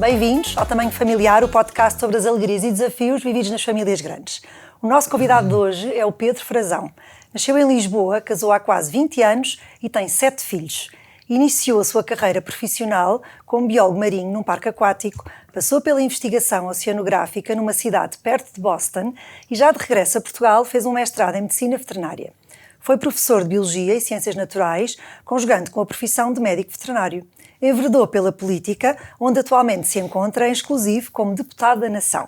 Bem-vindos ao Tamanho Familiar, o podcast sobre as alegrias e desafios vividos nas famílias grandes. O nosso convidado de hoje é o Pedro Frazão. Nasceu em Lisboa, casou há quase 20 anos e tem 7 filhos. Iniciou a sua carreira profissional como biólogo marinho num parque aquático, passou pela investigação oceanográfica numa cidade perto de Boston e já de regresso a Portugal fez um mestrado em medicina veterinária. Foi professor de Biologia e Ciências Naturais, conjugando com a profissão de médico veterinário. Enveredou pela política, onde atualmente se encontra em exclusivo como deputado da Nação.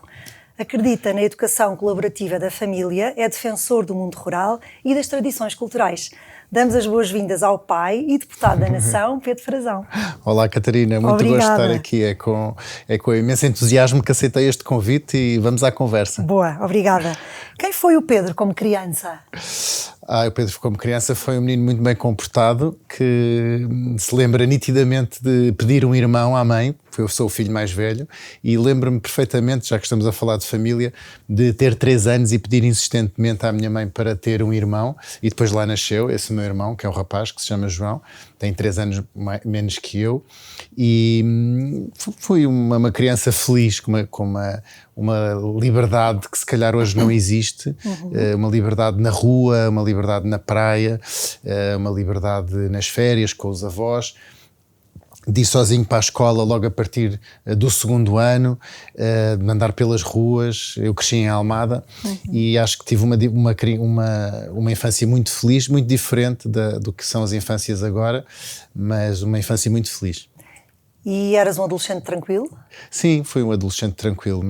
Acredita na educação colaborativa da família, é defensor do mundo rural e das tradições culturais. Damos as boas-vindas ao pai e deputado da Nação, Pedro Frazão. Olá, Catarina, muito Obrigada. gosto de estar aqui. É com imenso entusiasmo que aceitei este convite e vamos à conversa. Boa, obrigada. Quem foi o Pedro como criança? O Pedro, como criança, foi um menino muito bem comportado, que se lembra nitidamente de pedir um irmão à mãe. Eu sou o filho mais velho e lembro-me perfeitamente, já que estamos a falar de família, de ter 3 anos e pedir insistentemente à minha mãe para ter um irmão, e depois lá nasceu esse meu irmão, que é um rapaz que se chama João, tem 3 anos menos que eu, e fui uma criança feliz, com uma liberdade que se calhar hoje não existe, uma liberdade na rua, uma liberdade na praia, uma liberdade nas férias com os avós. De ir sozinho para a escola logo a partir do 2º ano, de andar pelas ruas. Eu cresci em Almada e acho que tive uma infância muito feliz, muito diferente do que são as infâncias agora, mas uma infância muito feliz. E eras um adolescente tranquilo? Sim, fui um adolescente tranquilo.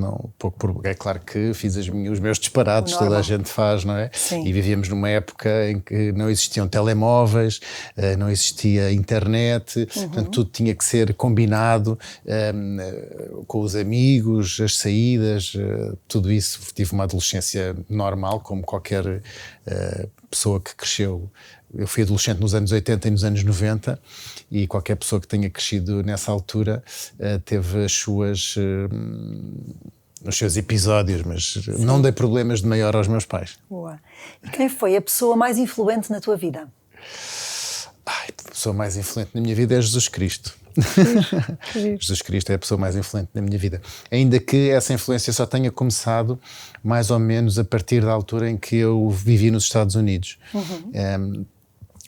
É claro que fiz os meus disparates, toda a gente faz, não é? Sim. E vivíamos numa época em que não existiam telemóveis, não existia internet, portanto tudo tinha que ser combinado com os amigos, as saídas, tudo isso. Tive uma adolescência normal, como qualquer pessoa que cresceu. Eu fui adolescente nos anos 80 e nos anos 90 e qualquer pessoa que tenha crescido nessa altura teve os seus episódios, mas sim, não dei problemas de maior aos meus pais. Boa. E quem foi a pessoa mais influente na tua vida? A pessoa mais influente na minha vida é Jesus Cristo. Jesus Cristo é a pessoa mais influente na minha vida. Ainda que essa influência só tenha começado mais ou menos a partir da altura em que eu vivi nos Estados Unidos.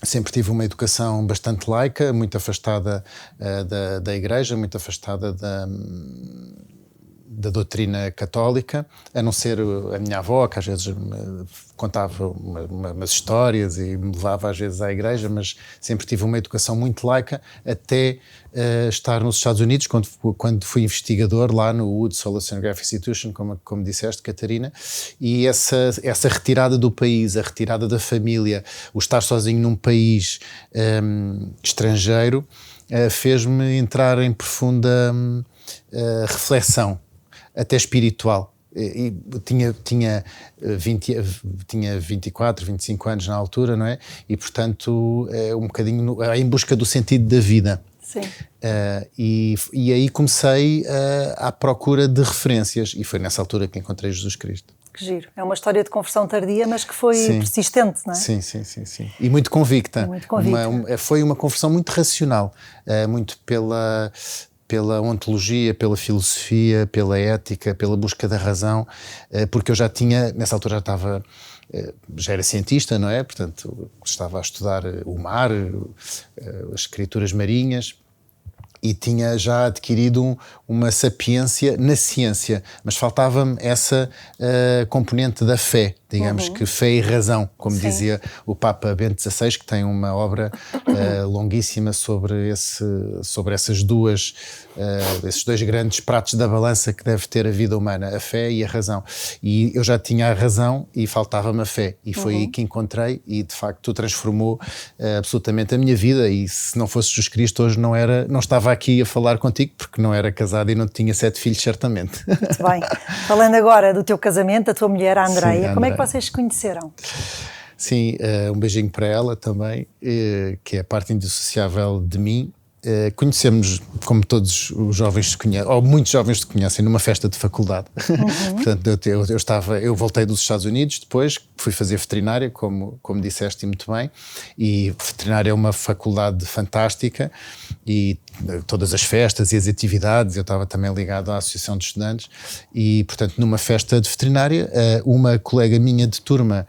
Sempre tive uma educação bastante laica, muito afastada da igreja, muito afastada da doutrina católica, a não ser a minha avó, que às vezes me contava umas histórias e me levava às vezes à igreja, mas sempre tive uma educação muito laica, até estar nos Estados Unidos, quando fui investigador lá no Woods Hole Oceanographic Institution, como disseste, Catarina, e essa retirada do país, a retirada da família, o estar sozinho num país estrangeiro, fez-me entrar em profunda reflexão, até espiritual. E tinha 24, 25 anos na altura, não é? E, portanto, um bocadinho em busca do sentido da vida. Sim. E aí comecei à procura de referências, e foi nessa altura que encontrei Jesus Cristo. Que giro. É uma história de conversão tardia, mas que foi persistente, não é? Sim. E muito convicta. Foi uma conversão muito racional, muito pela ontologia, pela filosofia, pela ética, pela busca da razão, porque eu nessa altura já era cientista, não é? Portanto, estava a estudar o mar, as escrituras marinhas, e tinha já adquirido uma sapiência na ciência, mas faltava-me essa componente da fé, digamos que fé e razão, como dizia o Papa Bento XVI, que tem uma obra longuíssima sobre esses dois grandes pratos da balança que deve ter a vida humana, a fé e a razão. E eu já tinha a razão e faltava-me a fé, e foi aí que encontrei, e de facto transformou absolutamente a minha vida. E se não fosse Jesus Cristo, hoje não estava aqui a falar contigo, porque não era casado e não tinha 7 filhos, certamente. Muito bem. Falando agora do teu casamento, a tua mulher, a Andreia, como é que vocês se conheceram? Sim, um beijinho para ela também, que é a parte indissociável de mim. conhecemos, como todos os jovens se conhecem, ou muitos jovens se conhecem, numa festa de faculdade. Portanto, eu voltei dos Estados Unidos, depois fui fazer veterinária, como disseste muito bem, e veterinária é uma faculdade fantástica, e todas as festas e as atividades, eu estava também ligado à Associação de Estudantes, e portanto numa festa de veterinária, uma colega minha de turma,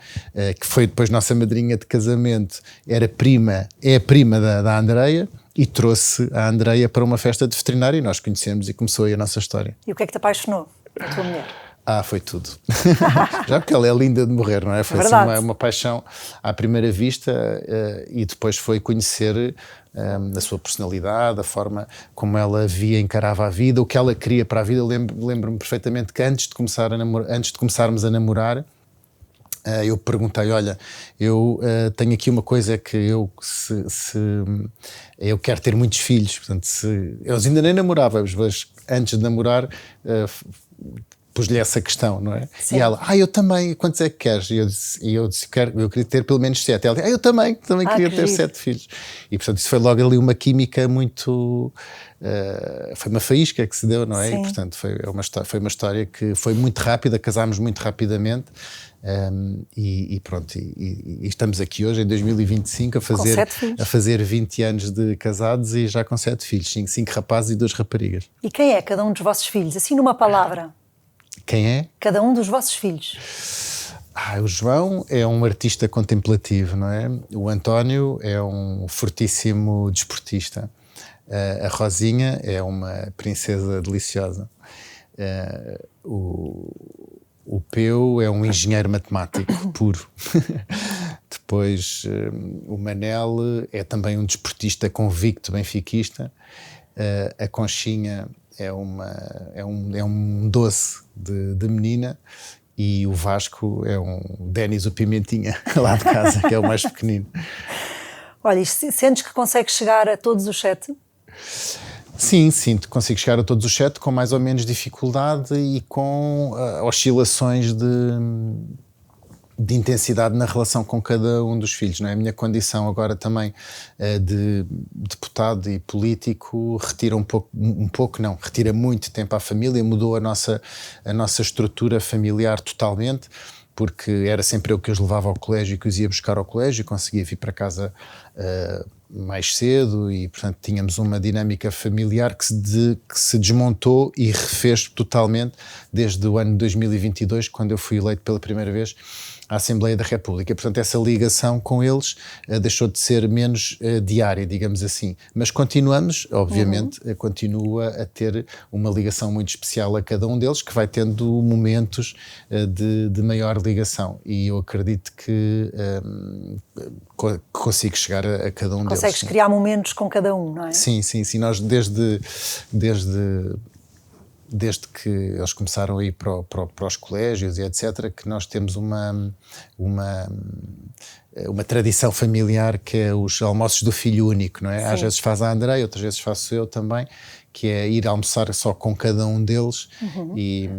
que foi depois nossa madrinha de casamento, é a prima da Andreia, e trouxe a Andreia para uma festa de veterinária, e nós conhecemos, e começou aí a nossa história. E o que é que te apaixonou a tua mulher? Foi tudo. Já porque ela é linda de morrer, não é? Foi assim uma paixão à primeira vista, e depois foi conhecer a sua personalidade, a forma como ela via, encarava a vida, o que ela queria para a vida. Lembro-me perfeitamente que antes de começarmos a namorar, eu perguntei, olha, eu tenho aqui uma coisa que eu quero ter muitos filhos, portanto, eles ainda nem namorávamos, mas antes de namorar pus-lhe essa questão, não é? Sim. E ela, eu também, quantos é que queres? E eu disse, eu queria ter pelo menos 7. Ela disse, eu também queria ter 7 filhos. E portanto isso foi logo ali uma química muito... foi uma faísca que se deu, não é? Sim. E portanto foi uma história que foi muito rápida, casámos muito rapidamente, e pronto, e estamos aqui hoje em 2025 a fazer 20 anos de casados e já com 7 filhos, 5 rapazes e 2 raparigas. E quem é cada um dos vossos filhos? Assim numa palavra. Quem é? Cada um dos vossos filhos. O João é um artista contemplativo, não é? O António é um fortíssimo desportista. A Rosinha é uma princesa deliciosa. O Peu é um engenheiro matemático puro. Depois o Manel é também um desportista convicto, benfiquista. A Conchinha é um doce de menina, e o Vasco é um Dénis o Pimentinha, lá de casa, que é o mais pequenino. Olha, e sentes que consegues chegar a todos os 7? Sim, sinto que consigo chegar a todos os 7 com mais ou menos dificuldade e com oscilações de intensidade na relação com cada um dos filhos, não é? A minha condição agora também de deputado e político retira muito tempo à família, mudou a nossa estrutura familiar totalmente, porque era sempre eu que os levava ao colégio e que os ia buscar ao colégio, conseguia vir para casa mais cedo, e portanto tínhamos uma dinâmica familiar que se desmontou e refez totalmente desde o ano 2022, quando eu fui eleito pela primeira vez à Assembleia da República. Portanto, essa ligação com eles deixou de ser menos diária, digamos assim. Mas continuamos, obviamente, continua a ter uma ligação muito especial a cada um deles, que vai tendo momentos de maior ligação. E eu acredito que consigo chegar a cada um deles. Consegues criar momentos com cada um, não é? Sim. Nós desde que eles começaram a ir para os colégios e etc., que nós temos uma tradição familiar, que é os almoços do filho único, não é? Sim. Às vezes faz a Andreia, outras vezes faço eu também, que é ir almoçar só com cada um deles e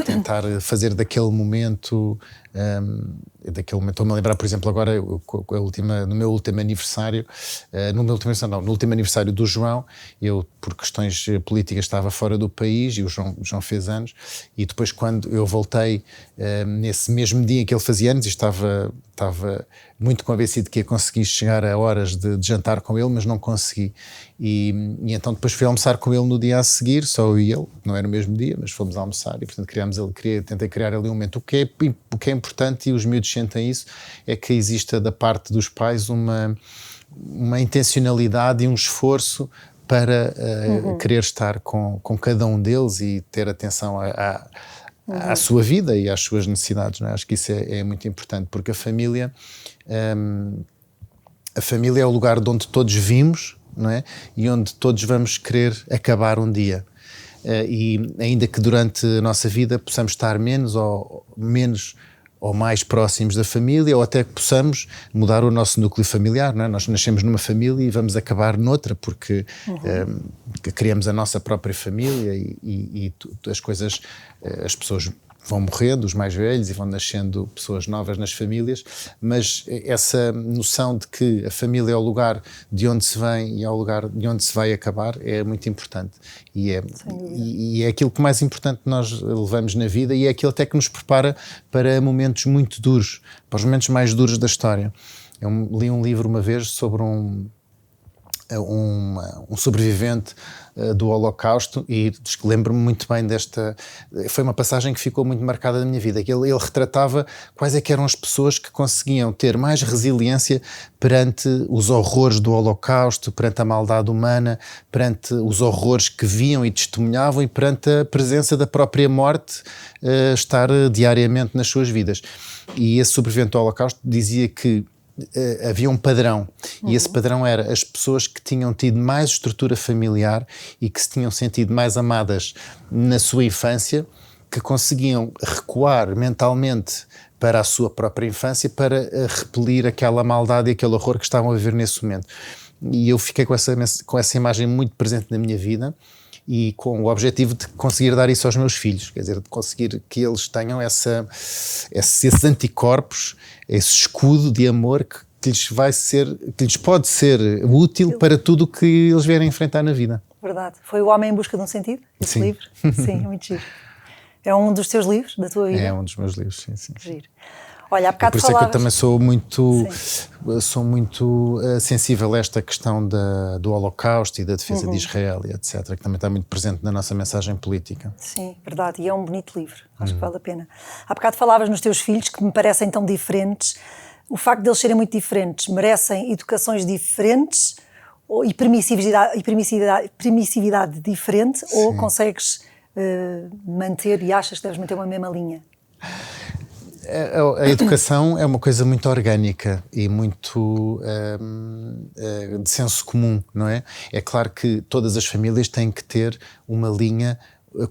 tentar fazer daquele momento... Estou-me a lembrar, por exemplo, agora no meu último aniversário, no último aniversário do João, eu, por questões políticas, estava fora do país, e o João fez anos, e depois, quando eu voltei, nesse mesmo dia em que ele fazia anos, estava muito convencido que ia conseguir chegar a horas de jantar com ele, mas não consegui, e então depois fui almoçar com ele no dia a seguir, só eu e ele, não era no mesmo dia, mas fomos almoçar, e portanto tentei criar ali um momento. O que é importante, e os miúdos sentem isso, é que exista da parte dos pais uma intencionalidade e um esforço para querer estar com cada um deles e ter atenção à sua vida e às suas necessidades, não é? Acho que isso é muito importante, porque a família é o lugar de onde todos vimos, não é? E onde todos vamos querer acabar um dia. E ainda que durante a nossa vida possamos estar menos ou mais próximos da família, ou até que possamos mudar o nosso núcleo familiar, não é? Nós nascemos numa família e vamos acabar noutra, porque criamos a nossa própria família, e as coisas, as pessoas vão morrendo os mais velhos e vão nascendo pessoas novas nas famílias, mas essa noção de que a família é o lugar de onde se vem e é o lugar de onde se vai acabar é muito importante. E é aquilo que mais importante nós levamos na vida e é aquilo até que nos prepara para momentos muito duros, para os momentos mais duros da história. Eu li um livro uma vez sobre um sobrevivente do Holocausto e lembro-me muito bem desta. Foi uma passagem que ficou muito marcada na minha vida, que ele retratava quais é que eram as pessoas que conseguiam ter mais resiliência perante os horrores do Holocausto, perante a maldade humana, perante os horrores que viam e testemunhavam e perante a presença da própria morte estar diariamente nas suas vidas. E esse sobrevivente do Holocausto dizia que havia um padrão, e esse padrão era as pessoas que tinham tido mais estrutura familiar e que se tinham sentido mais amadas na sua infância, que conseguiam recuar mentalmente para a sua própria infância para repelir aquela maldade e aquele horror que estavam a viver nesse momento. E eu fiquei com essa imagem muito presente na minha vida e com o objetivo de conseguir dar isso aos meus filhos, quer dizer, de conseguir que eles tenham esses anticorpos, esse escudo de amor que lhes pode ser útil para tudo o que eles vierem enfrentar na vida. Verdade. Foi O Homem em Busca de um Sentido, esse livro? Sim, muito giro. É um dos teus livros, da tua vida? É um dos meus livros, sim. Giro. Olha, há bocado por isso falavas... é que eu também sou muito sensível a esta questão do Holocausto e da defesa de Israel e etc, que também está muito presente na nossa mensagem política. Sim, verdade, e é um bonito livro, acho que vale a pena. Há bocado falavas nos teus filhos, que me parecem tão diferentes. O facto de eles serem muito diferentes, merecem educações diferentes e permissividade diferente, sim, ou consegues manter e achas que deves manter uma mesma linha? A educação é uma coisa muito orgânica e muito de senso comum, não é? É claro que todas as famílias têm que ter uma linha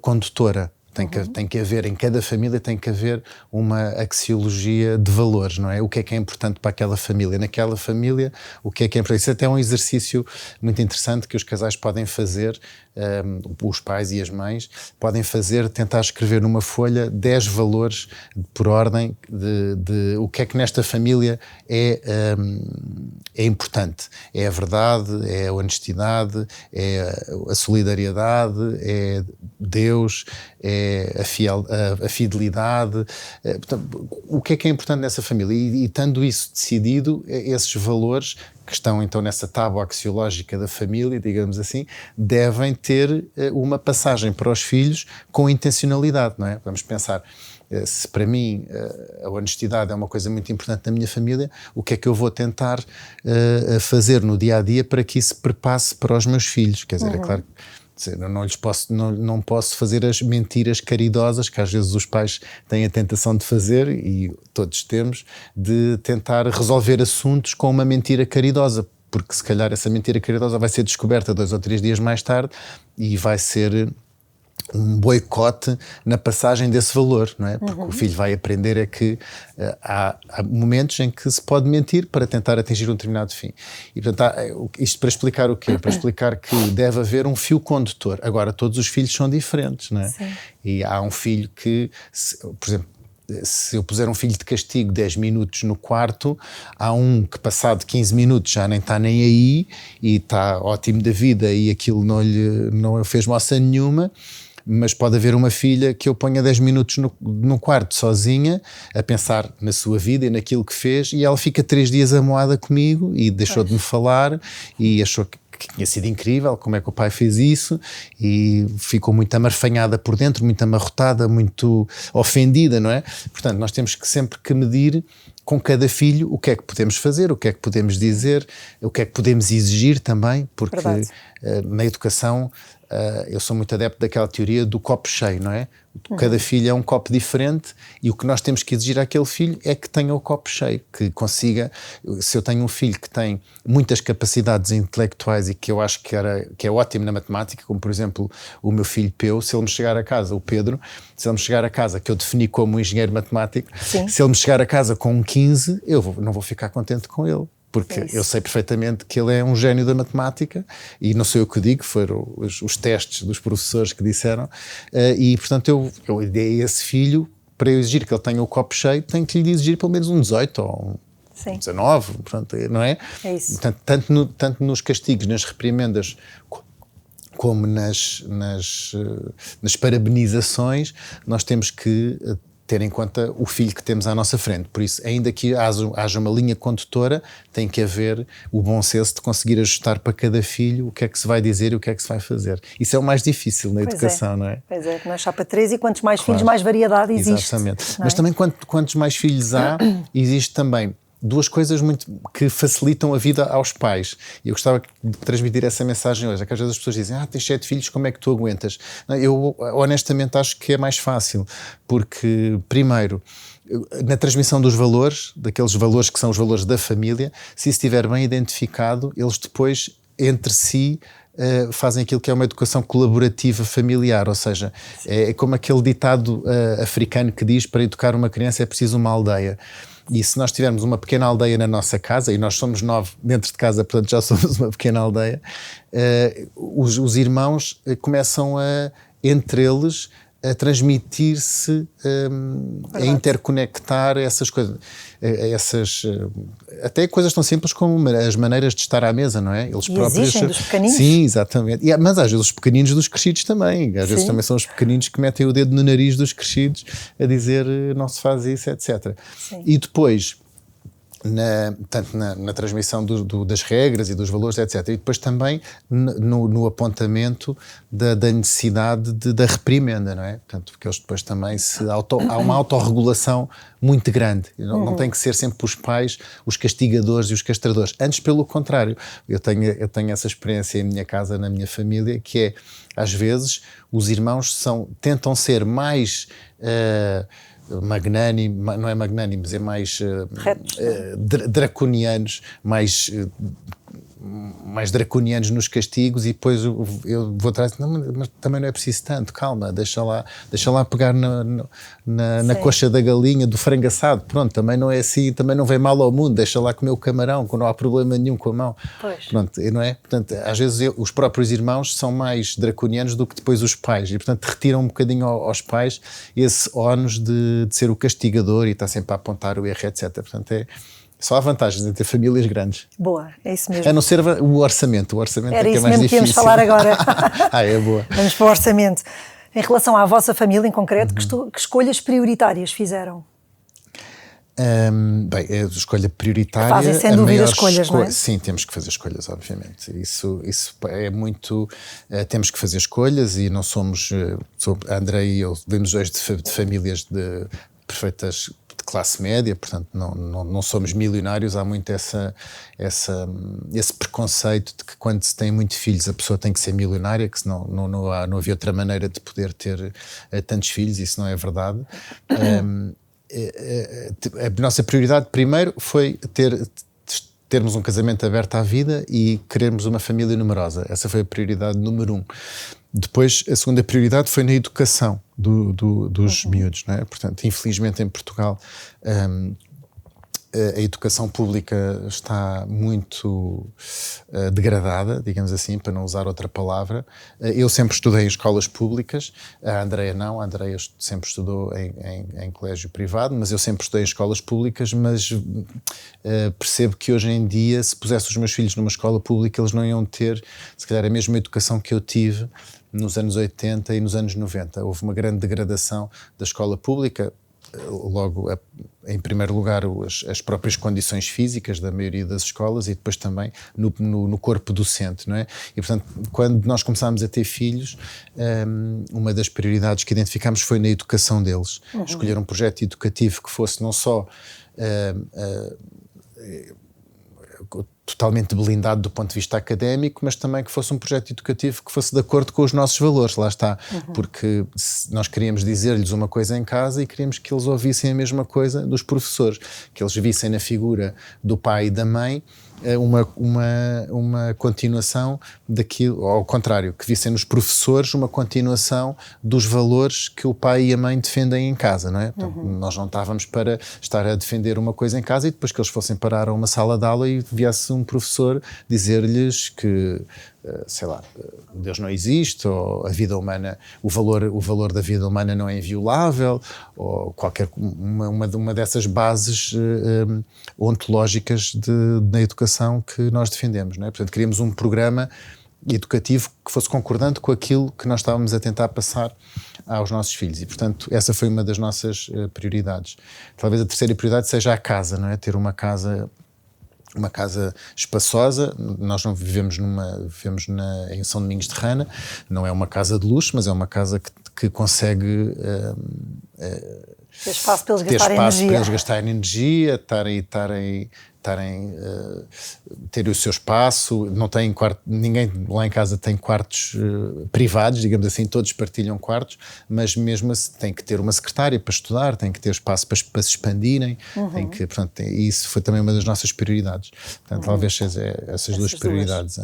condutora. Tem que haver, em cada família tem que haver uma axiologia de valores, não é? O que é importante para aquela família? Naquela família, o que é importante? Isso até é um exercício muito interessante que os casais podem fazer, os pais e as mães podem fazer, tentar escrever numa folha 10 valores por ordem de o que é que nesta família é importante. É a verdade, é a honestidade, é a solidariedade, é Deus, é a fidelidade, portanto, o que é importante nessa família e tendo isso decidido, esses valores que estão então nessa tábua axiológica da família, digamos assim, devem ter uma passagem para os filhos com intencionalidade, não é? Vamos pensar, se para mim a honestidade é uma coisa muito importante na minha família, o que é que eu vou tentar fazer no dia-a-dia para que isso perpasse para os meus filhos? Quer dizer, é claro que não posso fazer as mentiras caridosas que às vezes os pais têm a tentação de fazer, e todos temos, de tentar resolver assuntos com uma mentira caridosa, porque se calhar essa mentira caridosa vai ser descoberta 2 ou 3 dias mais tarde e vai ser um boicote na passagem desse valor, não é? Porque o filho vai aprender é que há momentos em que se pode mentir para tentar atingir um determinado fim. E portanto, isto para explicar o quê? Para explicar que deve haver um fio condutor. Agora, todos os filhos são diferentes, não é? Sim. E há um filho que, por exemplo, se eu puser um filho de castigo 10 minutos no quarto, há um que passado 15 minutos já nem está nem aí e está ótimo da vida e aquilo não fez moça nenhuma. Mas pode haver uma filha que eu ponha 10 minutos no quarto sozinha a pensar na sua vida e naquilo que fez, e ela fica 3 dias amoada comigo e deixou de me falar e achou que tinha sido incrível, como é que o pai fez isso, e ficou muito amarfanhada por dentro, muito amarrotada, muito ofendida, não é? Portanto, nós temos que sempre que medir com cada filho o que é que podemos fazer, o que é que podemos dizer, o que é que podemos exigir também, porque na educação eu sou muito adepto daquela teoria do copo cheio, não é? Cada filho é um copo diferente e o que nós temos que exigir àquele filho é que tenha o copo cheio, que consiga. Se eu tenho um filho que tem muitas capacidades intelectuais e que eu acho que é ótimo na matemática, como por exemplo o meu filho Peu, se ele me chegar a casa, o Pedro, se ele me chegar a casa, que eu defini como um engenheiro matemático, sim, se ele me chegar a casa com um 15, não vou ficar contente com ele. Porque eu sei perfeitamente que ele é um gênio da matemática e não sou eu que o digo, foram os testes dos professores que disseram, e portanto eu dei a esse filho para eu exigir que ele tenha o copo cheio, tenho que lhe exigir pelo menos um 18 ou um 19, pronto, não é? É isso. Tanto nos castigos, nas reprimendas, como nas parabenizações, nós temos que ter em conta o filho que temos à nossa frente. Por isso, ainda que haja uma linha condutora, tem que haver o bom senso de conseguir ajustar para cada filho o que é que se vai dizer e o que é que se vai fazer. Isso é o mais difícil na educação, não é? Pois é, não é só para 3 e quantos mais filhos, mais variedade existe. Exatamente. Mas também quantos mais filhos há, existe também duas coisas que facilitam a vida aos pais. E eu gostava de transmitir essa mensagem hoje. É que às vezes as pessoas dizem, tens 7 filhos, como é que tu aguentas? Não, eu honestamente acho que é mais fácil, porque primeiro, na transmissão dos valores, daqueles valores que são os valores da família, se isso estiver bem identificado, eles depois, entre si, fazem aquilo que é uma educação colaborativa familiar, ou seja, é como aquele ditado africano que diz, para educar uma criança é preciso uma aldeia. E se nós tivermos uma pequena aldeia na nossa casa, e nós somos 9 dentro de casa, portanto já somos uma pequena aldeia, os irmãos começam entre eles, a transmitir-se, a interconectar essas coisas, até coisas tão simples como as maneiras de estar à mesa, não é? Eles próprios exigem dos pequeninos. Sim, exatamente. Mas às vezes os pequeninos dos crescidos também. Às vezes também são os pequeninos que metem o dedo no nariz dos crescidos a dizer não se faz isso, etc. Sim. E depois, tanto na transmissão das regras e dos valores, etc. E depois também no apontamento da necessidade da reprimenda, não é? Portanto, porque eles depois também há uma autorregulação muito grande. Não tem que ser sempre os pais os castigadores e os castradores. Antes, pelo contrário. Eu tenho essa experiência em minha casa, na minha família, que é, às vezes, os irmãos tentam ser mais... magnânimos, não é magnânimos, é mais draconianos, mais draconianos nos castigos, e depois eu vou atrás, mas também não é preciso tanto, calma, deixa lá pegar na coxa da galinha, do frango assado, pronto, também não é assim, também não vem mal ao mundo, deixa lá comer o camarão, não há problema nenhum com a mão. Pois. Pronto, não é? Portanto, às vezes os próprios irmãos são mais draconianos do que depois os pais, e portanto retiram um bocadinho aos pais esse ónus de ser o castigador e estar sempre a apontar o erro, etc. Portanto, só há vantagens em ter famílias grandes. Boa, é isso mesmo. A não ser o orçamento. O orçamento era é que é mais mesmo difícil. Que íamos falar agora. É boa. Vamos para o orçamento. Em relação à vossa família em concreto, que escolhas prioritárias fizeram? Bem, a escolha prioritária... Fazem sem dúvida escolhas, não é? Sim, temos que fazer escolhas, obviamente. Isso é muito... temos que fazer escolhas e não somos... a André e eu vemos dois de famílias de perfeitas... de classe média, portanto não somos milionários. Há muito esse preconceito de que quando se tem muitos filhos a pessoa tem que ser milionária, que senão não havia outra maneira de poder ter tantos filhos. Isso não é verdade. A nossa prioridade primeiro foi termos um casamento aberto à vida e querermos uma família numerosa. Essa foi a prioridade número 1. Depois, a segunda prioridade foi na educação dos miúdos, não é? Portanto, infelizmente em Portugal a educação pública está muito degradada, digamos assim, para não usar outra palavra. Eu sempre estudei em escolas públicas, a Andreia não, a Andreia sempre estudou em colégio privado, mas eu sempre estudei em escolas públicas, mas percebo que hoje em dia, se pusesse os meus filhos numa escola pública, eles não iam ter, se calhar, a mesma educação que eu tive nos anos 80 e nos anos 90. Houve uma grande degradação da escola pública. Logo, em primeiro lugar, as próprias condições físicas da maioria das escolas e depois também no corpo docente, não é? E, portanto, quando nós começámos a ter filhos, uma das prioridades que identificámos foi na educação deles. Escolher um projeto educativo que fosse não só totalmente blindado do ponto de vista académico, mas também que fosse um projeto educativo que fosse de acordo com os nossos valores, lá está. Porque nós queríamos dizer-lhes uma coisa em casa e queríamos que eles ouvissem a mesma coisa dos professores, que eles vissem na figura do pai e da mãe uma continuação daquilo, ou ao contrário, que vissem nos professores uma continuação dos valores que o pai e a mãe defendem em casa, não é? Então, nós não estávamos para estar a defender uma coisa em casa e depois que eles fossem parar a uma sala de aula e viesse um professor dizer-lhes que, sei lá, Deus não existe, ou a vida humana, o valor da vida humana não é inviolável, ou qualquer uma dessas bases ontológicas da educação que nós defendemos, não é? Portanto, queríamos um programa educativo que fosse concordante com aquilo que nós estávamos a tentar passar aos nossos filhos, e portanto essa foi uma das nossas prioridades. Talvez a terceira prioridade seja a casa, não é? Ter uma casa espaçosa. Nós não vivemos em São Domingos de Rana, não é uma casa de luxo, mas é uma casa que consegue ter espaço para eles gastarem energia, ter o seu espaço. Não tem quarto, ninguém lá em casa tem quartos privados, digamos assim, todos partilham quartos, mas mesmo assim tem que ter uma secretária para estudar, tem que ter espaço para se expandirem, portanto, isso foi também uma das nossas prioridades. Portanto, talvez sejam essas duas prioridades.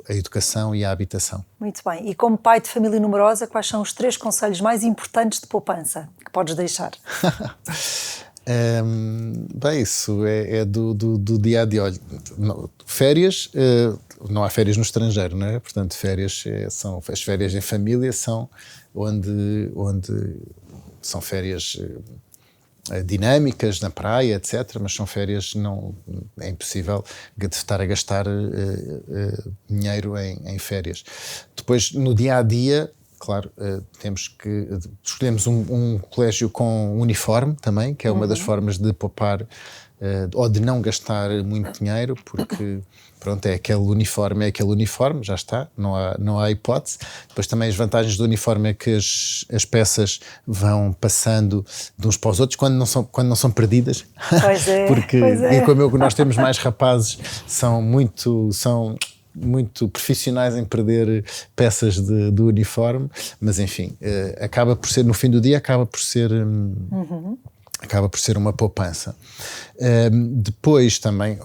A educação e a habitação. Muito bem. E como pai de família numerosa, quais são os 3 conselhos mais importantes de poupança que podes deixar? Bem, isso é do dia a dia. Olha, férias, não há férias no estrangeiro, não é? Portanto, as férias em família são onde são férias dinâmicas na praia, etc., mas são férias, não é impossível estar a gastar dinheiro em férias. Depois, no dia a dia, claro, escolhemos um colégio com uniforme também, que é uma das formas de poupar ou de não gastar muito dinheiro, porque pronto, é aquele uniforme, já está, não há hipótese. Depois também as vantagens do uniforme é que as peças vão passando de uns para os outros quando não são perdidas. Pois é, E como nós temos mais rapazes, são muito profissionais em perder peças do uniforme, mas enfim, acaba por ser, no fim do dia, acaba por ser uma poupança. Depois também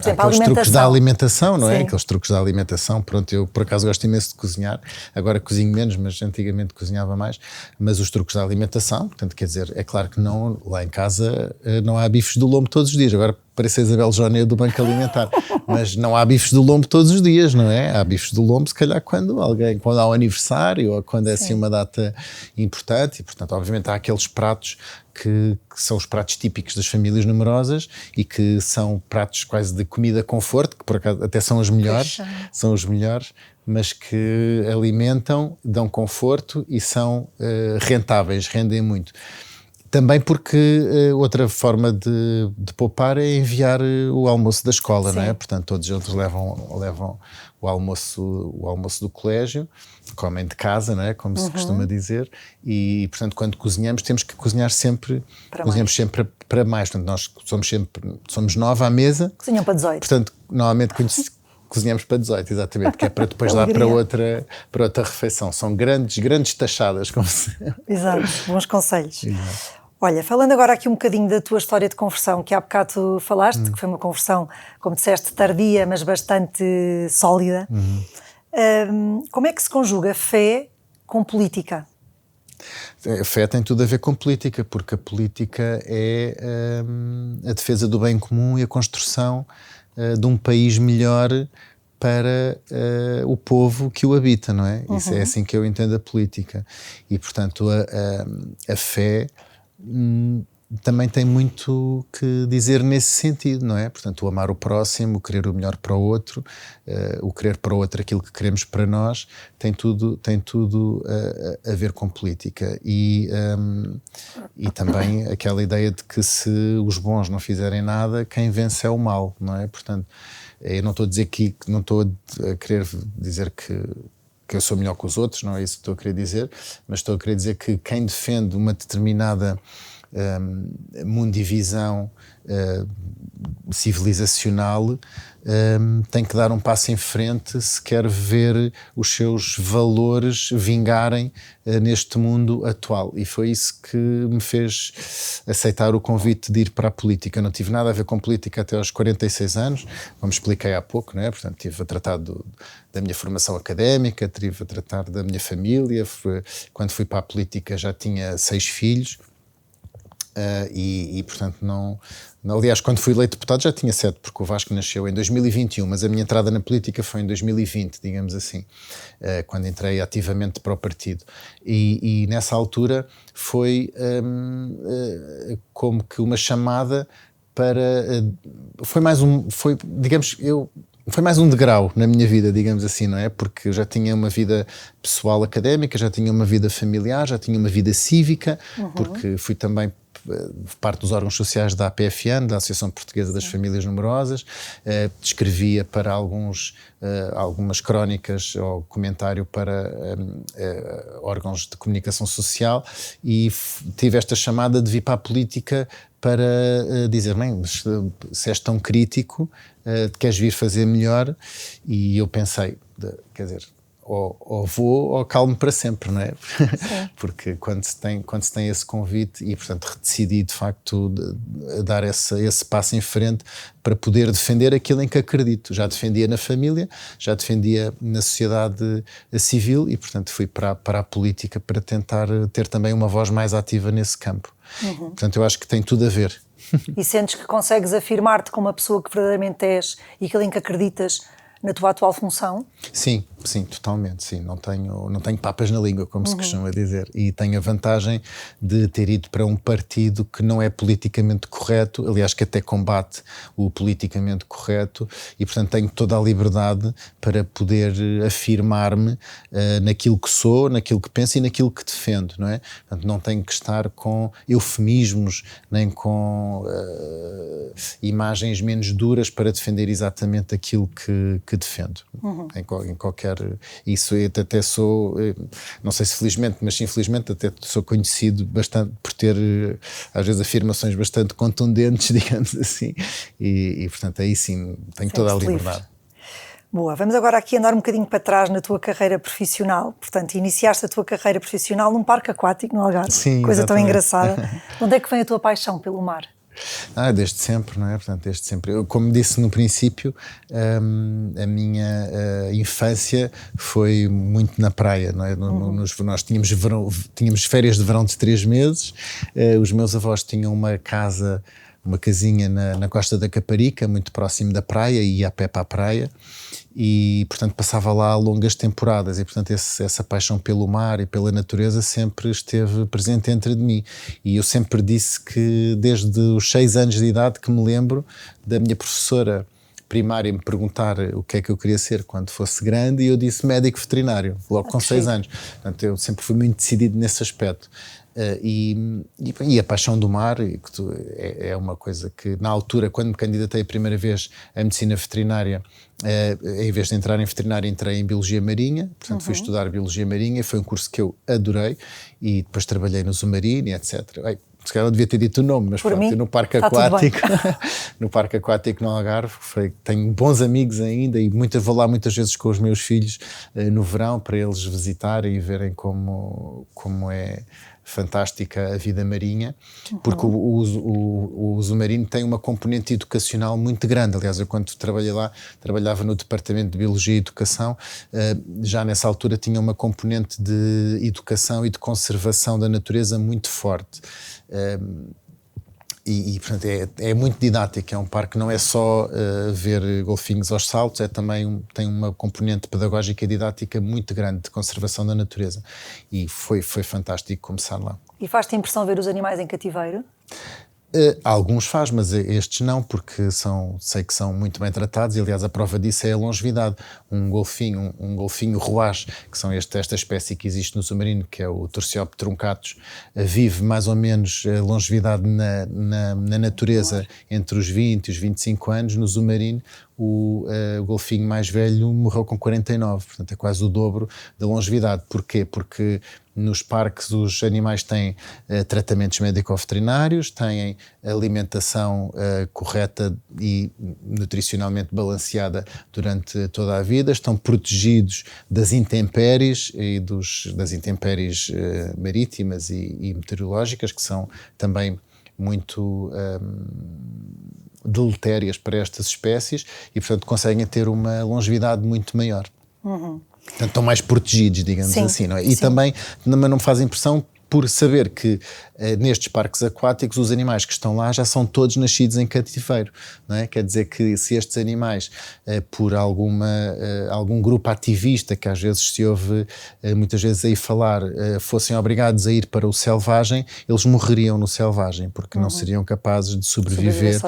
aqueles truques da alimentação, não é? Aqueles truques da alimentação. Pronto, eu por acaso gosto imenso de cozinhar, agora cozinho menos, mas antigamente cozinhava mais. Mas os truques da alimentação, portanto, quer dizer, é claro que lá em casa não há bifes do lombo todos os dias. Agora parece a Isabel Joné do Banco Alimentar, mas não há bifes do lombo todos os dias, não é? Há bifes do lombo, se calhar, quando há um aniversário ou quando é assim uma data importante, e portanto, obviamente, há aqueles pratos que são os pratos típicos das famílias numerosas e que são pratos quase de comida conforto, que por acaso até são os melhores, mas que alimentam, dão conforto e são rentáveis, rendem muito. Também porque outra forma de poupar é enviar o almoço da escola, não é? Portanto, todos eles levam o almoço do colégio, comem de casa, não é? Como se costuma dizer, e portanto, quando cozinhamos, temos que cozinhar sempre para mais. Portanto, nós somos 9 à mesa. Cozinham para 18. Portanto, normalmente cozinhamos para 18, exatamente, que é para depois dar para outra refeição. São grandes tachadas, como se... Exato, bons conselhos. Exato. Olha, falando agora aqui um bocadinho da tua história de conversão, que há bocado tu falaste, que foi uma conversão, como disseste, tardia, mas bastante sólida. Como é que se conjuga fé com política? A fé tem tudo a ver com política, porque a política é a defesa do bem comum e a construção de um país melhor para o povo que o habita, não é? Isso é assim que eu entendo a política. E, portanto, a fé também tem muito que dizer nesse sentido, não é? Portanto, o amar o próximo, o querer o melhor para o outro, o querer para o outro aquilo que queremos para nós, tem tudo a ver com política. E também aquela ideia de que se os bons não fizerem nada, quem vence é o mal, não é? Portanto, eu não estou a dizer aqui, não estou a querer dizer que eu sou melhor que os outros, não é isso que estou a querer dizer, mas estou a querer dizer que quem defende uma determinada mundivisão civilizacional tem que dar um passo em frente se quer ver os seus valores vingarem neste mundo atual. E foi isso que me fez aceitar o convite de ir para a política. Eu não tive nada a ver com política até aos 46 anos, como expliquei há pouco, não é? Portanto, estive a tratar da minha formação académica, estive a tratar da minha família. Quando fui para a política já tinha 6 filhos. Portanto, não. Aliás, quando fui eleito deputado já tinha 7, porque o Vasco nasceu em 2021, mas a minha entrada na política foi em 2020, digamos assim, quando entrei ativamente para o partido. E nessa altura foi como que uma chamada para. Foi mais um degrau na minha vida, digamos assim, não é? Porque eu já tinha uma vida pessoal académica, já tinha uma vida familiar, já tinha uma vida cívica, porque fui também parte dos órgãos sociais da APFN, da Associação Portuguesa das Famílias Numerosas, escrevia para algumas crónicas ou comentário para órgãos de comunicação social e tive esta chamada de vir para a política para dizer, bem, se és tão crítico, queres vir fazer melhor? E eu pensei, quer dizer, ou vou ou calmo para sempre, não é? Porque quando se tem esse convite e, portanto, decidi de facto dar esse passo em frente para poder defender aquilo em que acredito. Já defendia na família, já defendia na sociedade civil e, portanto, fui para a política para tentar ter também uma voz mais ativa nesse campo. Portanto, eu acho que tem tudo a ver. E sentes que consegues afirmar-te como a pessoa que verdadeiramente és e aquilo em que acreditas na tua atual função? Sim, totalmente, sim. Não tenho papas na língua, como se costuma dizer. E tenho a vantagem de ter ido para um partido que não é politicamente correto, aliás, que até combate o politicamente correto, e, portanto, tenho toda a liberdade para poder afirmar-me naquilo que sou, naquilo que penso e naquilo que defendo, não é? Portanto, não tenho que estar com eufemismos, nem com imagens menos duras para defender exatamente aquilo que defendo. Em qualquer... Isso eu até sou, não sei se felizmente, mas infelizmente até sou conhecido bastante por ter às vezes afirmações bastante contundentes, digamos assim, e portanto aí sim tenho toda a liberdade. Boa, vamos agora aqui andar um bocadinho para trás na tua carreira profissional. Portanto, iniciaste a tua carreira profissional num parque aquático no Algarve. Sim, coisa exatamente. Tão engraçada. De onde é que vem a tua paixão pelo mar? Desde sempre, não é? Portanto, desde sempre. Eu, como disse no princípio, a minha infância foi muito na praia, não é? Nós tínhamos férias de verão de 3 meses, os meus avós tinham uma casinha na Costa da Caparica, muito próximo da praia, e ia a pé para a praia, e portanto passava lá longas temporadas, e portanto essa paixão pelo mar e pela natureza sempre esteve presente dentro de mim, e eu sempre disse que desde os 6 anos de idade que me lembro da minha professora primária me perguntar o que é que eu queria ser quando fosse grande, e eu disse médico veterinário, logo com 6 anos. Portanto, eu sempre fui muito decidido nesse aspecto. E a paixão do mar é uma coisa que, na altura, quando me candidatei a primeira vez à medicina veterinária, em vez de entrar em veterinária, entrei em biologia marinha, portanto fui estudar biologia marinha, foi um curso que eu adorei, e depois trabalhei no Zumarino, etc. Se calhar eu devia ter dito o nome, mas pronto, no parque aquático, no parque aquático no Algarve, tenho bons amigos ainda, e vou lá muitas vezes com os meus filhos no verão para eles visitarem e verem como é fantástica a vida marinha, porque o Zumarino tem uma componente educacional muito grande. Aliás, eu quando trabalhei lá, trabalhava no Departamento de Biologia e Educação, já nessa altura tinha uma componente de educação e de conservação da natureza muito forte. E portanto é muito didático, é um parque que não é só ver golfinhos aos saltos, tem uma componente pedagógica e didática muito grande de conservação da natureza, e foi fantástico começar lá. E faz-te impressão ver os animais em cativeiro? Alguns faz, mas estes não, porque sei que são muito bem tratados, e aliás a prova disso é a longevidade. Um golfinho roaz, que são esta espécie que existe no Zumarino, que é o Turciop truncatus, vive mais ou menos a longevidade na natureza entre os 20 e os 25 anos. No Zumarino, o golfinho mais velho morreu com 49, portanto é quase o dobro da longevidade. Porquê? Porque nos parques os animais têm tratamentos médico-veterinários, têm alimentação correta e nutricionalmente balanceada durante toda a vida, estão protegidos das intempéries das intempéries marítimas e meteorológicas, que são também muito deletérias para estas espécies, e portanto conseguem ter uma longevidade muito maior. Portanto, estão mais protegidos, digamos assim, não é? E também não me faz impressão por saber que nestes parques aquáticos os animais que estão lá já são todos nascidos em cativeiro, não é? Quer dizer que se estes animais, por algum grupo ativista que às vezes se ouve muitas vezes aí falar, fossem obrigados a ir para o selvagem, eles morreriam no selvagem, porque não seriam capazes de sobreviver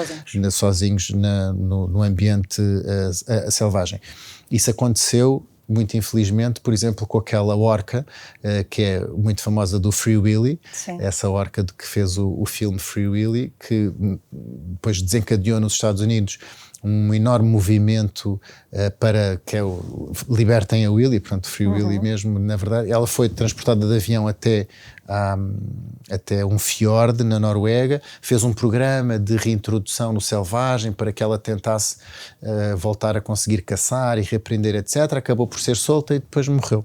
sozinhos no ambiente selvagem. Isso aconteceu muito infelizmente, por exemplo, com aquela orca que é muito famosa do Free Willy. Sim. Essa orca que fez o filme Free Willy, que depois desencadeou nos Estados Unidos um enorme movimento para que libertem a Willy, portanto Free Willy mesmo, na verdade. Ela foi transportada de avião até um fiord na Noruega, fez um programa de reintrodução no selvagem para que ela tentasse voltar a conseguir caçar e reaprender, etc. Acabou por ser solta e depois morreu.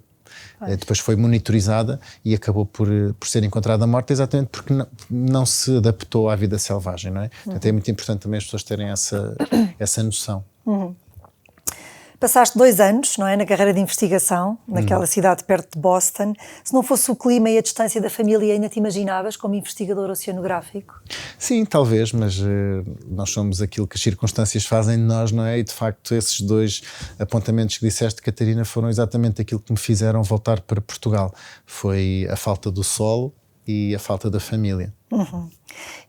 Depois foi monitorizada e acabou por ser encontrada morta, exatamente porque não se adaptou à vida selvagem, não é? Portanto, é muito importante também as pessoas terem essa noção. Passaste 2 anos, não é, na carreira de investigação, naquela cidade perto de Boston. Se não fosse o clima e a distância da família, ainda te imaginavas como investigador oceanográfico? Sim, talvez, mas nós somos aquilo que as circunstâncias fazem de nós, não é? E de facto esses 2 apontamentos que disseste, Catarina, foram exatamente aquilo que me fizeram voltar para Portugal. Foi a falta do solo e a falta da família.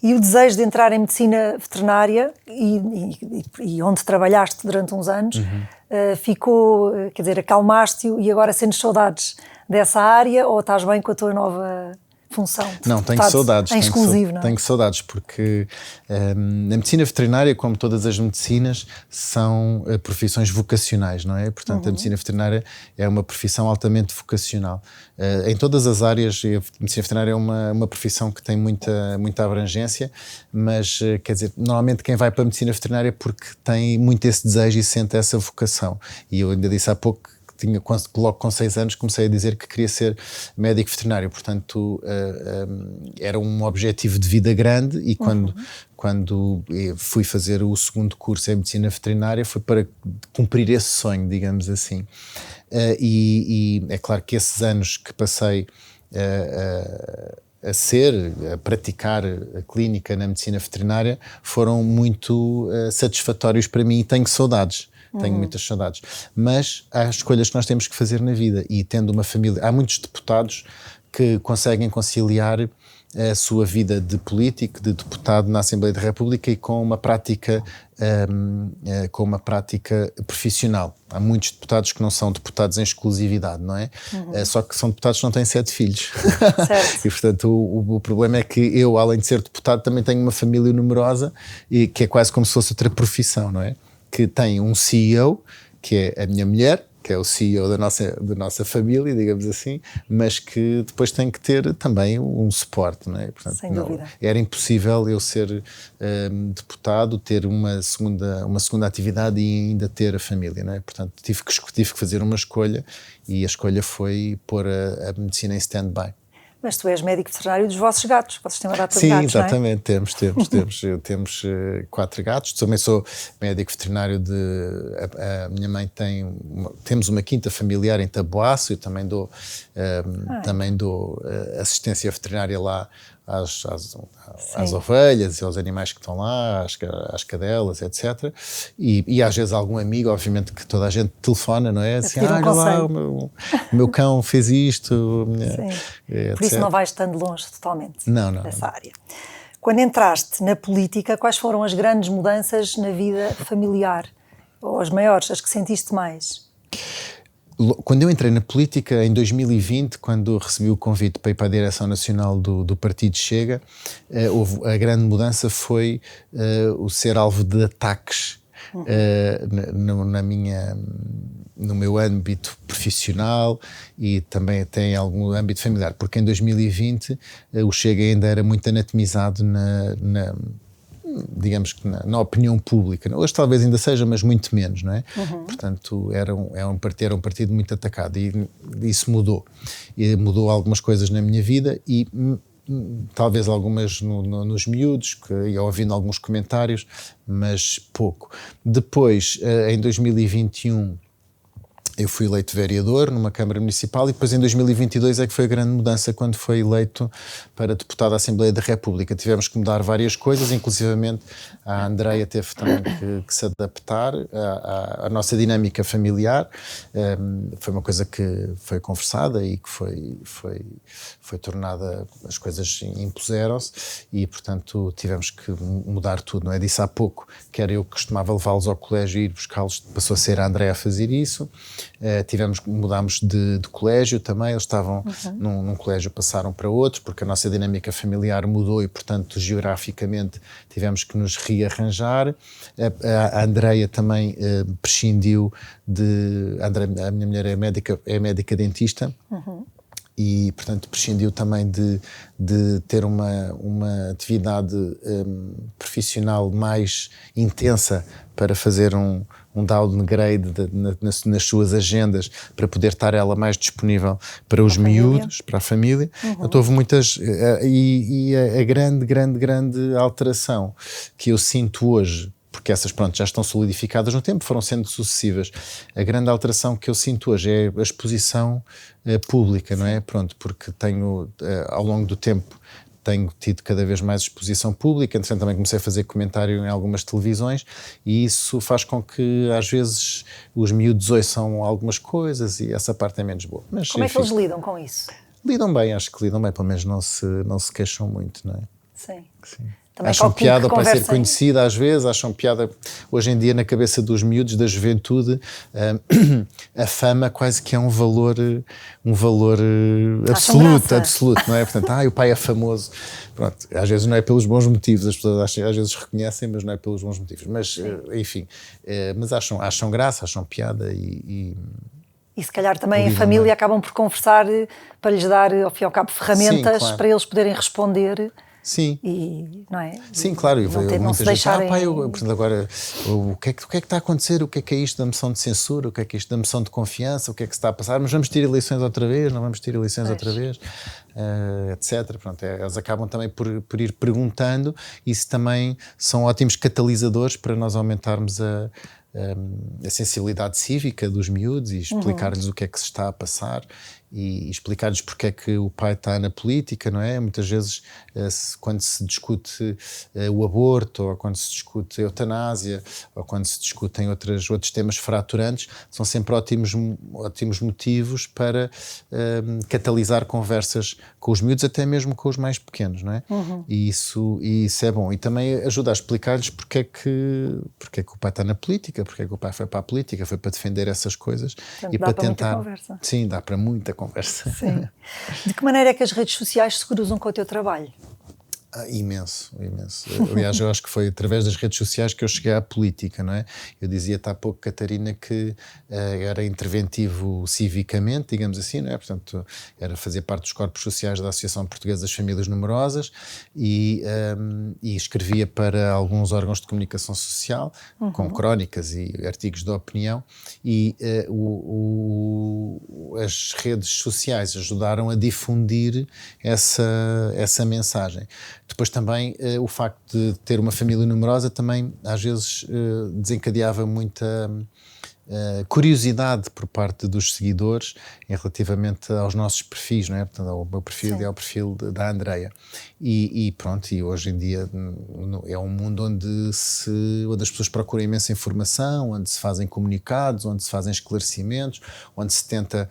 E o desejo de entrar em medicina veterinária e onde trabalhaste durante uns anos ficou, quer dizer, acalmaste-o e agora sentes saudades dessa área ou estás bem com a tua nova função? Não, tenho saudades. Em exclusivo, não é? Tenho saudades porque a medicina veterinária, como todas as medicinas, são profissões vocacionais, não é? Portanto, a medicina veterinária é uma profissão altamente vocacional. Em todas as áreas, a medicina veterinária é uma profissão que tem muita abrangência, mas, quer dizer, normalmente quem vai para a medicina veterinária é porque tem muito esse desejo e sente essa vocação. E eu ainda disse há pouco, logo com 6 anos comecei a dizer que queria ser médico veterinário, portanto era um objetivo de vida grande e quando fui fazer o segundo curso em medicina veterinária foi para cumprir esse sonho, digamos assim. E é claro que esses anos que passei a praticar a clínica na medicina veterinária foram muito satisfatórios para mim e tenho saudades. Tenho muitas saudades. Mas há escolhas que nós temos que fazer na vida e tendo uma família... Há muitos deputados que conseguem conciliar a sua vida de político, de deputado na Assembleia da República e com uma prática profissional. Há muitos deputados que não são deputados em exclusividade, não é? Só que são deputados que não têm 7 filhos. Certo. E, portanto, o problema é que eu, além de ser deputado, também tenho uma família numerosa e que é quase como se fosse outra profissão, não é? Que tem um CEO, que é a minha mulher, que é o CEO da nossa família, digamos assim, mas que depois tem que ter também um suporte, não é? Portanto, sem dúvida. Era impossível eu ser deputado, ter uma segunda atividade e ainda ter a família, não é? Portanto, tive que fazer uma escolha e a escolha foi pôr a medicina em stand-by. Mas tu és médico veterinário dos vossos gatos, vocês têm uma data de gatos, sim, exatamente, não é? temos 4 gatos, também sou médico veterinário a minha mãe temos uma quinta familiar em Taboaço e também dou assistência veterinária lá às ovelhas e aos animais que estão lá, às cadelas, etc. E às vezes algum amigo, obviamente que toda a gente telefona, não é? Assim, olha lá, o meu cão fez isto. Por isso não vais estando longe totalmente dessa área. Quando entraste na política, quais foram as grandes mudanças na vida familiar? Ou as maiores, as que sentiste mais? Quando eu entrei na política, em 2020, quando recebi o convite para ir para a direção nacional do Partido Chega, a grande mudança foi o ser alvo de ataques no meu âmbito profissional e também até em algum âmbito familiar, porque em 2020 o Chega ainda era muito anatomizado digamos que na opinião pública. Hoje talvez ainda seja, mas muito menos, não é? Portanto, era um partido muito atacado e isso mudou. E mudou algumas coisas na minha vida e talvez algumas nos miúdos, que ia ouvindo alguns comentários, mas pouco. Depois, em 2021, eu fui eleito vereador numa Câmara Municipal e depois em 2022 é que foi a grande mudança quando foi eleito para deputado da Assembleia da República. Tivemos que mudar várias coisas, inclusivamente a Andreia teve também que se adaptar à nossa dinâmica familiar. Foi uma coisa que foi conversada e que foi tornada, as coisas impuseram-se e, portanto, tivemos que mudar tudo, não é? Disse há pouco que era eu que costumava levá-los ao colégio e ir buscá-los, passou a ser a Andreia a fazer isso. Mudámos de colégio também, eles estavam num colégio, passaram para outro, porque a nossa dinâmica familiar mudou e, portanto, geograficamente tivemos que nos rearranjar. A Andreia também prescindiu a minha mulher é médica dentista. E, portanto, prescindiu também de ter uma atividade profissional mais intensa para fazer um downgrade nas suas agendas, para poder estar ela mais disponível para os miúdos, para a família. Então, houve muitas... E a grande alteração que eu sinto hoje, porque essas, pronto, já estão solidificadas no tempo, foram sendo sucessivas. A grande alteração que eu sinto hoje é a exposição pública, não é? Pronto, porque tenho, ao longo do tempo, tenho tido cada vez mais exposição pública, entretanto também comecei a fazer comentário em algumas televisões e isso faz com que, às vezes, os miúdos ouçam algumas coisas e essa parte é menos boa. Mas, como é que eles lidam com isso? Lidam bem, acho que lidam bem, pelo menos não se queixam muito, não é? Sim. Também acham piada para ser conhecida às vezes, acham piada hoje em dia na cabeça dos miúdos, da juventude, a fama quase que é um valor absoluto, não é? Portanto, o pai é famoso. Pronto, às vezes não é pelos bons motivos, as pessoas às vezes reconhecem, mas não é pelos bons motivos. Mas, enfim, mas acham graça, acham piada e se calhar também a família acabam por conversar para lhes dar, ao fim e ao cabo, ferramentas. Sim, claro. Para eles poderem responder. Sim. Não é? Sim, claro. Muita gente, portanto, agora, o que é que está a acontecer? O que é isto da moção de censura? O que é isto da moção de confiança? O que é que se está a passar? Mas vamos ter eleições outra vez? Não vamos ter eleições outra vez? Etc. Pronto, eles acabam também por ir perguntando. Isso também são ótimos catalisadores para nós aumentarmos a sensibilidade cívica dos miúdos e explicar-lhes o que é que se está a passar e explicar-lhes porque é que o pai está na política, não é? Muitas vezes, quando se discute o aborto, ou quando se discute a eutanásia, ou quando se discutem outros temas fraturantes, são sempre ótimos motivos para catalisar conversas com os miúdos, até mesmo com os mais pequenos, não é? E isso é bom. E também ajuda a explicar-lhes porque é que o pai está na política, porque é que o pai foi para a política, foi para defender essas coisas. Portanto, e para tentar... muita conversa. Sim, dá para muita conversa. Sim. De que maneira é que as redes sociais se cruzam com o teu trabalho? Imenso. Aliás, eu acho que foi através das redes sociais que eu cheguei à política, não é? Eu dizia-te há pouco, Catarina, que era interventivo civicamente, digamos assim, não é? Portanto, era fazer parte dos corpos sociais da Associação Portuguesa das Famílias Numerosas e escrevia para alguns órgãos de comunicação social, com crónicas e artigos de opinião, e as redes sociais ajudaram a difundir essa mensagem. Depois também o facto de ter uma família numerosa também às vezes desencadeava muita curiosidade por parte dos seguidores relativamente aos nossos perfis, não é? Portanto, ao meu perfil e ao perfil da Andreia. E pronto, e hoje em dia é um mundo onde as pessoas procuram imensa informação, onde se fazem comunicados, onde se fazem esclarecimentos, onde se tenta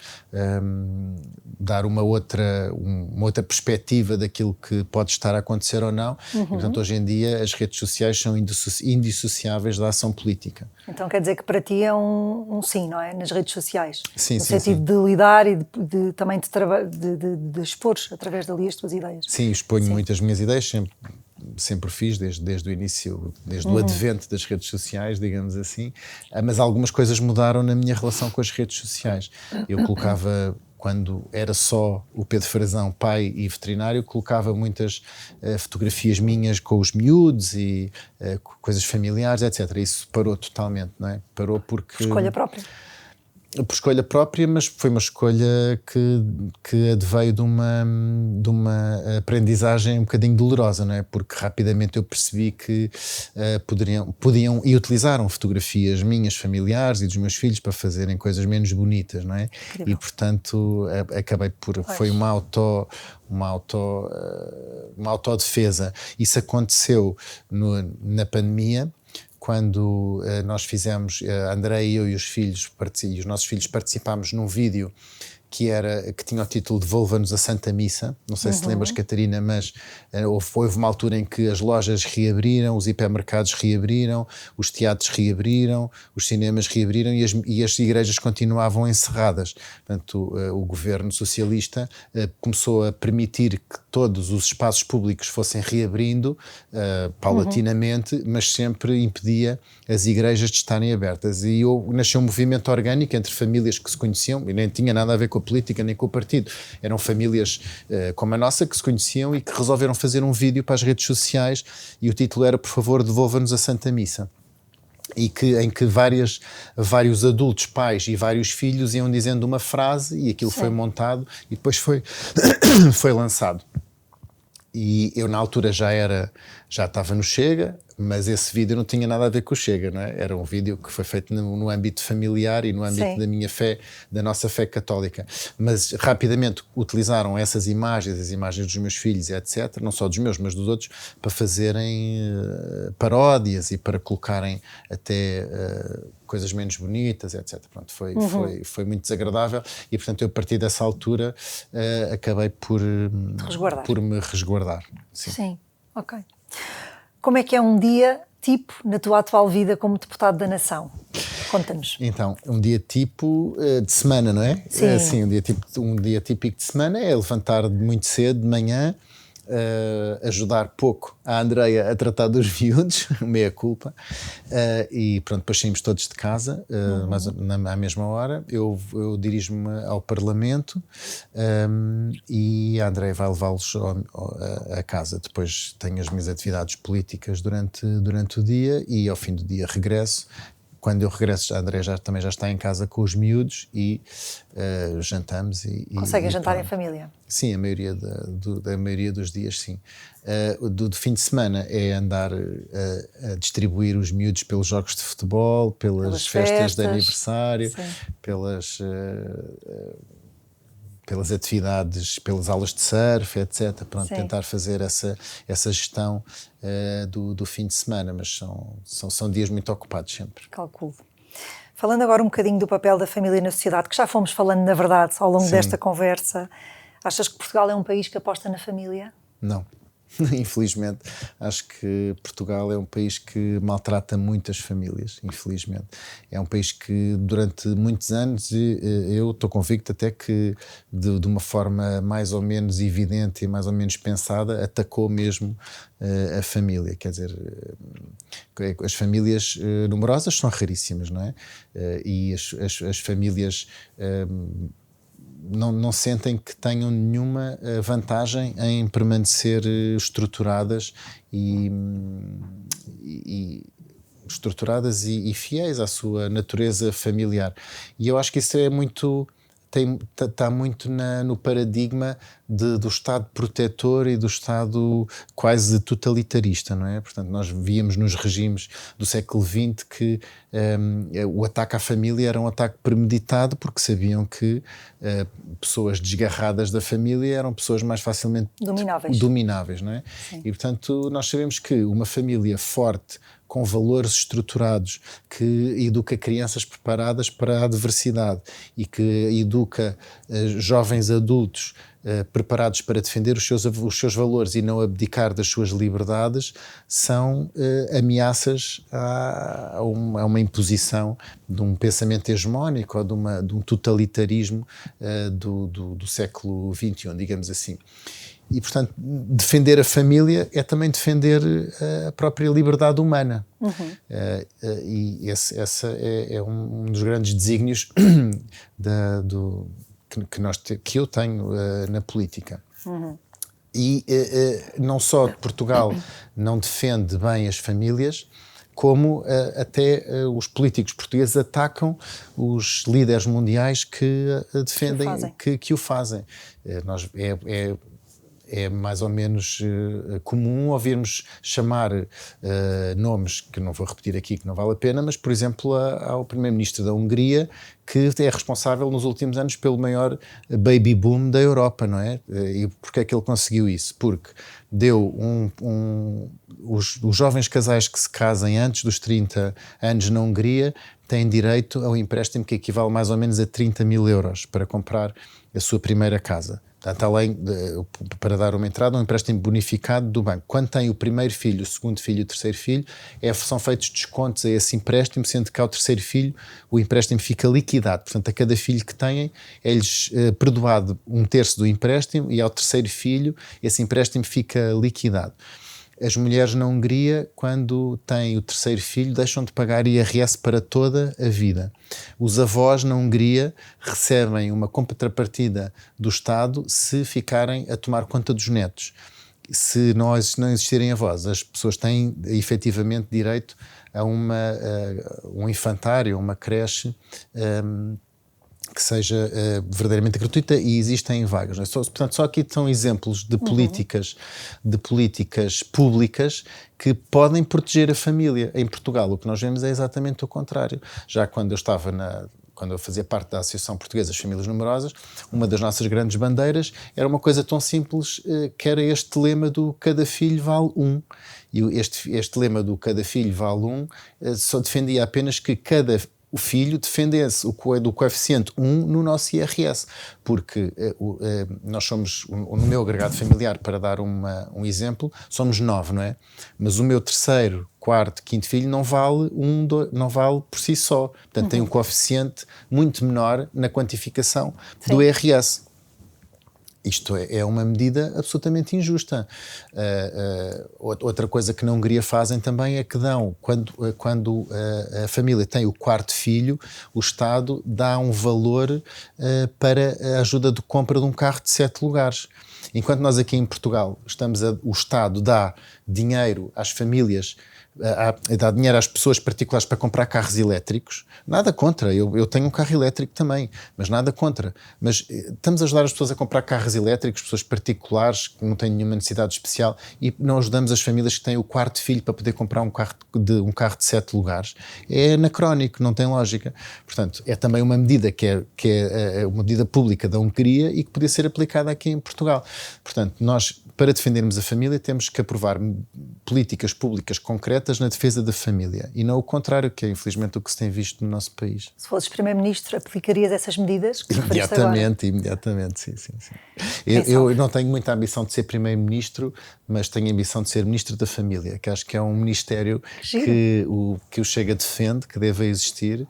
dar uma outra perspectiva daquilo que pode estar a acontecer ou não. E, portanto, hoje em dia as redes sociais são indissociáveis da ação política. Então quer dizer que para ti é um sim, não é? Nas redes sociais. Sim, no sentido de lidar e também de expor através dali as tuas ideias. Sim, exponho muito as minhas ideias, sempre fiz, desde o início, desde o advento das redes sociais, digamos assim, mas algumas coisas mudaram na minha relação com as redes sociais. Eu colocava, quando era só o Pedro Frazão, pai e veterinário, colocava muitas fotografias minhas com os miúdos e coisas familiares, etc. Isso parou totalmente, não é? Parou porque... Escolha própria. por escolha própria, mas foi uma escolha que adveio de uma aprendizagem um bocadinho dolorosa, não é? Porque rapidamente eu percebi que podiam e utilizaram fotografias minhas, familiares e dos meus filhos para fazerem coisas menos bonitas, não é? Incrível. E portanto acabei por... Foi uma autodefesa. Isso aconteceu na pandemia, quando nós fizemos, a Andréia e eu e os nossos filhos participámos num vídeo que tinha o título Devolva-nos a Santa Missa. Não sei se lembras, Catarina, mas houve uma altura em que as lojas reabriram, os hipermercados reabriram, os teatros reabriram, os cinemas reabriram e as igrejas continuavam encerradas. Portanto, o governo socialista começou a permitir que todos os espaços públicos fossem reabrindo paulatinamente, mas sempre impedia as igrejas de estarem abertas. E nasceu um movimento orgânico entre famílias que se conheciam, e nem tinha nada a ver com a política nem com o partido. Eram famílias como a nossa que se conheciam e que resolveram fazer um vídeo para as redes sociais, e o título era: por favor, devolva-nos a Santa Missa. Em que vários adultos, pais e vários filhos iam dizendo uma frase, e aquilo foi montado e depois foi lançado. E eu na altura já estava no Chega, mas esse vídeo não tinha nada a ver com o Chega, não é? Era um vídeo que foi feito no âmbito familiar e no âmbito da minha fé, da nossa fé católica. Mas rapidamente utilizaram essas imagens, as imagens dos meus filhos, etc., não só dos meus, mas dos outros, para fazerem paródias e para colocarem até coisas menos bonitas, etc. Pronto, foi muito desagradável, e portanto eu, a partir dessa altura, acabei por me resguardar. Sim, ok. Como é que é um dia tipo na tua atual vida como deputado da Nação? Conta-nos. Então, um dia tipo de semana, não é? Sim. Assim, um dia típico de semana é levantar muito cedo, de manhã, ajudar pouco a Andréia a tratar dos miúdos, meia culpa, e pronto, depois saímos todos de casa, mas à mesma hora eu dirijo-me ao Parlamento, e a Andréia vai levá-los a casa. Depois tenho as minhas atividades políticas durante o dia, e ao fim do dia regresso. Quando eu regresso, a Andréia também já está em casa com os miúdos, e jantamos. Conseguem jantar em família? Sim, a maioria dos dias, sim. Do fim de semana é andar a distribuir os miúdos pelos jogos de futebol, pelas festas de aniversário, pelas atividades, pelas aulas de surf, etc. Pronto, tentar fazer essa gestão do fim de semana, mas são dias muito ocupados sempre. Calculo. Falando agora um bocadinho do papel da família na sociedade, que já fomos falando, na verdade, ao longo desta conversa, achas que Portugal é um país que aposta na família? Não. Infelizmente, acho que Portugal é um país que maltrata muitas famílias, infelizmente. É um país que durante muitos anos, eu estou convicto até que de uma forma mais ou menos evidente e mais ou menos pensada, atacou mesmo a família. Quer dizer, as famílias numerosas são raríssimas, não é? E as famílias não sentem que tenham nenhuma vantagem em permanecer estruturadas e fiéis à sua natureza familiar. E eu acho que isso está muito no paradigma do Estado protetor e do Estado quase totalitarista, não é? Portanto, nós víamos nos regimes do século XX que o ataque à família era um ataque premeditado, porque sabiam que pessoas desgarradas da família eram pessoas mais facilmente domináveis, não é? Sim. E, portanto, nós sabemos que uma família forte, com valores estruturados, que educa crianças preparadas para a adversidade e que educa jovens adultos preparados para defender os seus valores e não abdicar das suas liberdades, são ameaças a uma imposição de um pensamento hegemónico ou de um totalitarismo do século XXI, digamos assim. E, portanto, defender a família é também defender a própria liberdade humana. E esse é um dos grandes desígnios que eu tenho na política. E não só Portugal não defende bem as famílias, como até os políticos portugueses atacam os líderes mundiais que defendem, que o fazem. É mais ou menos comum ouvirmos chamar nomes, que não vou repetir aqui, que não vale a pena, mas, por exemplo, ao primeiro-ministro da Hungria, que é responsável nos últimos anos pelo maior baby boom da Europa, não é? E porquê é que ele conseguiu isso? Porque deu os jovens casais que se casem antes dos 30 anos na Hungria têm direito a um empréstimo que equivale mais ou menos a 30 mil euros para comprar a sua primeira casa. Portanto, além para dar uma entrada, um empréstimo bonificado do banco. Quando tem o primeiro filho, o segundo filho e o terceiro filho, são feitos descontos a esse empréstimo, sendo que ao terceiro filho o empréstimo fica liquidado. Portanto, a cada filho que têm, é-lhes perdoado 1/3 do empréstimo e ao terceiro filho esse empréstimo fica liquidado. As mulheres na Hungria, quando têm o terceiro filho, deixam de pagar IRS para toda a vida. Os avós na Hungria recebem uma contrapartida do Estado se ficarem a tomar conta dos netos. Se não existirem avós, as pessoas têm efetivamente direito a um infantário, a uma creche que seja verdadeiramente gratuita, e existem vagas. Não é? Portanto, só aqui são exemplos de políticas públicas que podem proteger a família. Em Portugal, o que nós vemos é exatamente o contrário. Já quando eu fazia parte da Associação Portuguesa das Famílias Numerosas, uma das nossas grandes bandeiras era uma coisa tão simples que era este lema do cada filho vale um. E este lema do cada filho vale um só defendia apenas que o filho defendesse do coeficiente 1 no nosso IRS, porque nós somos, no meu agregado familiar, para dar um exemplo, somos 9, não é? Mas o meu terceiro, quarto, quinto filho não vale por si só. Portanto, tem um coeficiente muito menor na quantificação do IRS. Isto é uma medida absolutamente injusta. Outra coisa que na Hungria fazem também é que quando a família tem o quarto filho, o Estado dá um valor para a ajuda de compra de um carro de 7 lugares. Enquanto nós aqui em Portugal o Estado dá dinheiro às famílias, dá dinheiro às pessoas particulares para comprar carros elétricos, nada contra, eu tenho um carro elétrico também, mas nada contra. Mas estamos a ajudar as pessoas a comprar carros elétricos, pessoas particulares que não têm nenhuma necessidade especial, e não ajudamos as famílias que têm o quarto filho para poder comprar um carro de 7 lugares. É anacrónico, não tem lógica. Portanto, é também uma medida que é uma medida pública da Hungria e que podia ser aplicada aqui em Portugal. Portanto, nós, para defendermos a família, temos que aprovar políticas públicas concretas na defesa da família, e não o contrário, que é infelizmente o que se tem visto no nosso país. Se fosses Primeiro-Ministro, aplicarias essas medidas? Imediatamente, sim. Eu não tenho muita ambição de ser Primeiro-Ministro, mas tenho a ambição de ser Ministro da Família, que acho que é um ministério que o Chega defende, que deve existir.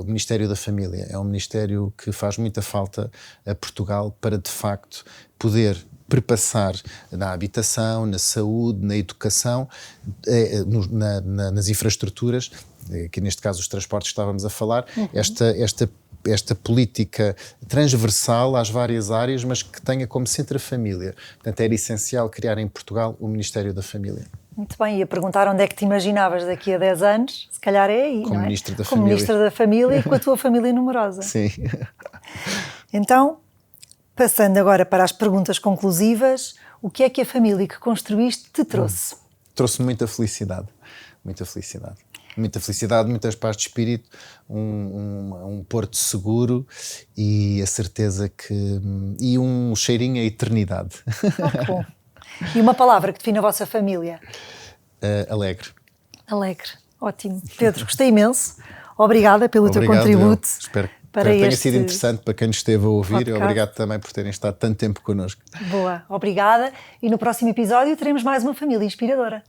O Ministério da Família é um ministério que faz muita falta a Portugal para, de facto, poder perpassar na habitação, na saúde, na educação, nas infraestruturas, que neste caso os transportes que estávamos a falar, esta política transversal às várias áreas, mas que tenha como centro a família. Portanto, era essencial criar em Portugal o Ministério da Família. Muito bem, ia perguntar onde é que te imaginavas daqui a 10 anos, se calhar é aí, como não é? Ministro da Como Família. Ministro da Família e com a tua família numerosa. Sim. Então, passando agora para as perguntas conclusivas, o que é que a família que construíste te trouxe? Trouxe-me muita felicidade, muitas paz de espírito, um porto seguro e a certeza e um cheirinho à eternidade. Oh, bom. E uma palavra que define a vossa família? Alegre. Alegre, ótimo. Pedro, gostei imenso. Obrigada pelo teu contributo. Espero que tenha sido interessante para quem nos esteve a ouvir, podcast. E obrigado também por terem estado tanto tempo connosco. Boa, obrigada. E no próximo episódio teremos mais uma família inspiradora.